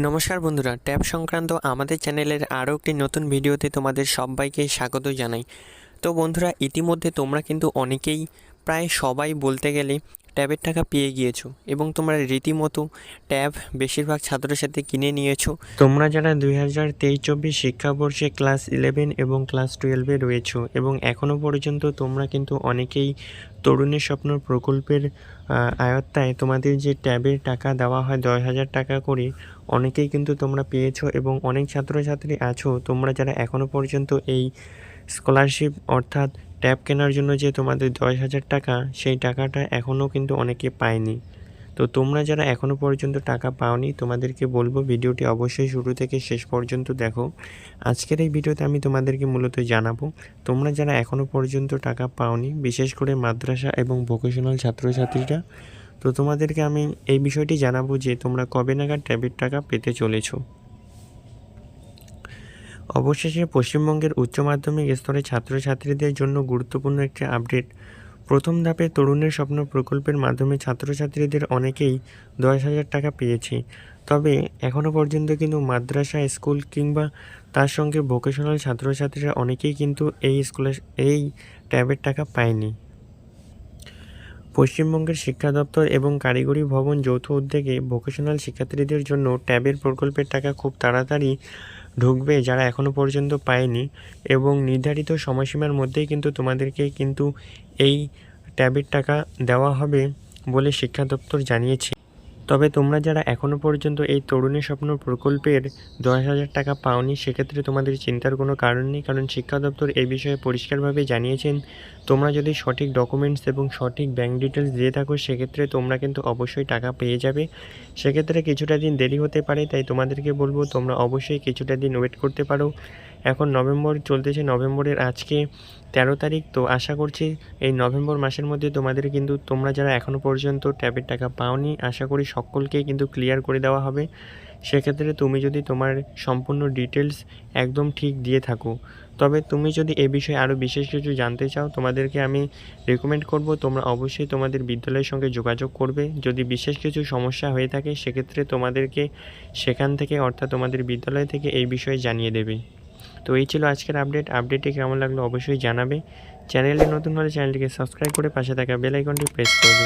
নমস্কার বন্ধুরা, ট্যাব সংক্রান্ত আমাদের চ্যানেলের আরও একটি নতুন ভিডিওতে তোমাদের সবাইকে স্বাগত জানাই। তো বন্ধুরা, ইতিমধ্যে তোমরা কিন্তু অনেকেই, প্রায় সবাই বলতে গেলে ট্যাবের টাকা পেয়ে গিয়েছো এবং তোমরা রীতিমতো ট্যাব বেশিরভাগ ছাত্রছাত্রী কিনে নিয়েছো। তোমরা যারা 2023-24 শিক্ষাবর্ষে ক্লাস 11 এবং ক্লাস 12-এ রয়েছো এবং এখনও পর্যন্ত তোমরা কিন্তু অনেকেই তরুণের স্বপ্ন প্রকল্পের আওতায় তোমাদের যে ট্যাবের টাকা দেওয়া হয় 10,000 টাকা করে, অনেকেই কিন্তু তোমরা পেয়েছো এবং অনেক ছাত্রছাত্রী আছো তোমরা যারা এখনও পর্যন্ত এই স্কলারশিপ অর্থাৎ ট্যাব কেনার জন্য যে তোমাদের 10,000 টাকা, সেই টাকাটা এখনও কিন্তু অনেকে পায়নি। তো তোমরা যারা এখনও পর্যন্ত টাকা পাওনি, তোমাদেরকে বলবো ভিডিওটি অবশ্যই শুরু থেকে শেষ পর্যন্ত দেখো। আজকের এই ভিডিওতে আমি তোমাদেরকে মূলত জানাবো, তোমরা যারা এখনও পর্যন্ত টাকা পাওনি, বিশেষ করে মাদ্রাসা এবং ভোকেশনাল ছাত্রছাত্রীরা, তো তোমাদেরকে আমি এই বিষয়টি জানাবো যে তোমরা কবে নাগাদ ট্যাবের টাকা পেতে চলেছো। অবশেষে পশ্চিমবঙ্গের উচ্চ মাধ্যমিক স্তরের ছাত্রছাত্রীদের জন্য গুরুত্বপূর্ণ একটি আপডেট। প্রথম ধাপে তরুণের স্বপ্ন প্রকল্পের মাধ্যমে ছাত্রছাত্রীদের অনেকেই 10,000 টাকা পেয়েছে। তবে এখনও পর্যন্ত কিন্তু মাদ্রাসা স্কুল কিংবা তার সঙ্গে ভোকেশনাল ছাত্রছাত্রীরা অনেকেই কিন্তু এই ট্যাবের টাকা পায়নি। পশ্চিমবঙ্গের শিক্ষা দপ্তর এবং কারিগরি ভবন যৌথ উদ্যোগে ভোকেশনাল শিক্ষার্থীদের জন্য ট্যাবের প্রকল্পের টাকা খুব তাড়াতাড়ি ঢুকবে যারা এখনও পর্যন্ত পায়নি, এবং নির্ধারিত সময়সীমার মধ্যেই কিন্তু তোমাদেরকে কিন্তু এই ট্যাবের টাকা দেওয়া হবে বলে শিক্ষা দপ্তর জানিয়েছে। তবে তোমরা যারা এখনও পর্যন্ত এই তরুণের স্বপ্ন প্রকল্পের 10,000 টাকা পাওনি, সেক্ষেত্রে তোমাদের চিন্তার কোনো কারণ নেই, কারণ শিক্ষা দপ্তর এই বিষয়ে পরিষ্কারভাবে জানিয়েছেন তোমরা যদি সঠিক ডকুমেন্টস এবং সঠিক ব্যাঙ্ক ডিটেলস দিয়ে থাকো, সেক্ষেত্রে তোমরা কিন্তু অবশ্যই টাকা পেয়ে যাবে। সেক্ষেত্রে কিছুটা দিন দেরি হতে পারে, তাই তোমাদেরকে বলবো তোমরা অবশ্যই কিছুটা দিন ওয়েট করতে পারো। এখন নভেম্বর চলতেছে, নভেম্বরের আজকে 13 তারিখ। তো আশা করছি এই নভেম্বর মাসের মধ্যে তোমাদের কিন্তু, তোমরা যারা এখনও পর্যন্ত ট্যাবের টাকা পাওনি, আশা করি সকলকেই কিন্তু ক্লিয়ার করে দেওয়া হবে। সেক্ষেত্রে তুমি যদি তোমার সম্পূর্ণ ডিটেলস একদম ঠিক দিয়ে থাকো, তবে তুমি যদি এ বিষয়ে আরও বিশেষ কিছু জানতে চাও, তোমাদেরকে আমি রেকমেন্ড করব তোমরা অবশ্যই তোমাদের বিদ্যালয়ের সঙ্গে যোগাযোগ করবে। যদি বিশেষ কিছু সমস্যা হয়ে থাকে, সেক্ষেত্রে তোমাদেরকে সেখান থেকে অর্থাৎ তোমাদের বিদ্যালয় থেকে এই বিষয়ে জানিয়ে দেবে। তো এই ছিল আজকের আপডেটটি কেমন লাগলো অবশ্যই জানাবে। চ্যানেলে নতুন হলে চ্যানেলটিকে সাবস্ক্রাইব করে পাশে থাকা বেল আইকনটি প্রেস করবে।